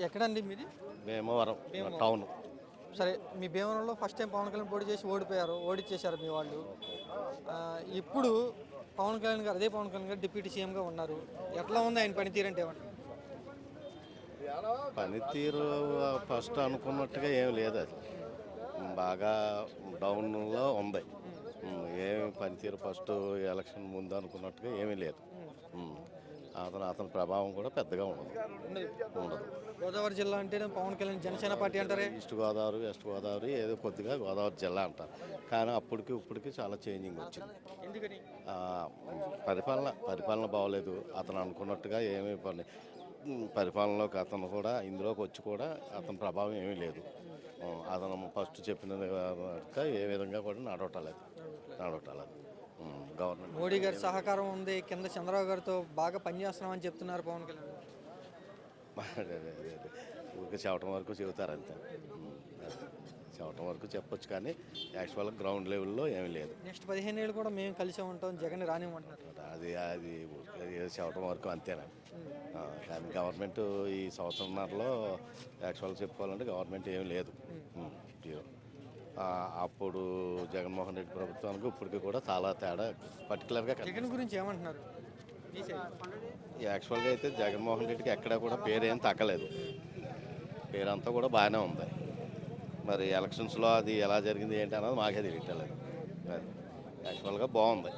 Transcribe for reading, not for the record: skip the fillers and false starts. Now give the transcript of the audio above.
ఎక్కడండి మీది? భీమవరం భీమవరం. టౌన్. సరే, మీ భీమవరంలో ఫస్ట్ టైం పవన్ కళ్యాణ్ పోటీ చేసి ఓడిపోయారు, ఓడిచ్చేశారు మీ వాళ్ళు. ఇప్పుడు పవన్ కళ్యాణ్ గారు, అదే పవన్ కళ్యాణ్ గారు డిప్యూటీ సీఎంగా ఉన్నారు. ఎట్లా ఉంది ఆయన పనితీరు అంటే ఏమంటారు? పనితీరు ఫస్ట్ అనుకున్నట్టుగా ఏం లేదు. అది బాగా డౌన్లో ఉంది. ఏమి పనితీరు ఫస్ట్ ఎలక్షన్ ముందు అనుకున్నట్టుగా ఏమీ లేదు. అతని ప్రభావం కూడా పెద్దగా ఉండదు. గోదావరి జిల్లా అంటే పవన్ కళ్యాణ్ జనసేన పార్టీ అంటారే. ఈస్ట్ గోదావరి, వెస్ట్ గోదావరి, ఏదో కొద్దిగా గోదావరి జిల్లా అంటారు. కానీ ఇప్పటికి చాలా చేంజింగ్ వచ్చింది. ఎందుకని? పరిపాలన బాగోలేదు. అతను అనుకున్నట్టుగా ఏమీ పరిపాలనలోకి అతను కూడా ఇందులోకి వచ్చి కూడా అతని ప్రభావం ఏమీ లేదు. అతను ఫస్ట్ చెప్పిన ఏ విధంగా కూడా నడవటాలేదు. గవర్నమెంట్ మోడీ గారి సహకారం ఉంది, కింద చంద్రబాబు గారితో బాగా పనిచేస్తున్నామని చెప్తున్నారు పవన్ కళ్యాణ్. ఊరికి చెప్పడం వరకు చెబుతారు అంతే. చెప్పడం వరకు చెప్పొచ్చు, కానీ యాక్చువల్గా గ్రౌండ్ లెవెల్లో ఏమీ లేదు. నెక్స్ట్ 15 ఏళ్ళు కూడా మేము కలిసే ఉంటాం, జగన్ రానివ్వమంటున్నారు. అది చెప్పడం వరకు అంతేనా. కానీ గవర్నమెంట్ ఈ సంవత్సరంన్నరలో యాక్చువల్గా చెప్పుకోవాలంటే గవర్నమెంట్ ఏమీ లేదు. అప్పుడు జగన్మోహన్ రెడ్డి ప్రభుత్వానికి ఇప్పటికి కూడా చాలా తేడా పర్టికులర్గా. జగన్ గురించి ఏమంటున్నారు? యాక్చువల్గా అయితే జగన్మోహన్ రెడ్డికి ఎక్కడా కూడా పేరేం తగ్గలేదు. పేరంతా కూడా బాగానే ఉంది. మరి ఎలక్షన్స్లో అది ఎలా జరిగింది ఏంటి అన్నది మాకే తెలియట్లేదు. అది యాక్చువల్గా బాగుంది.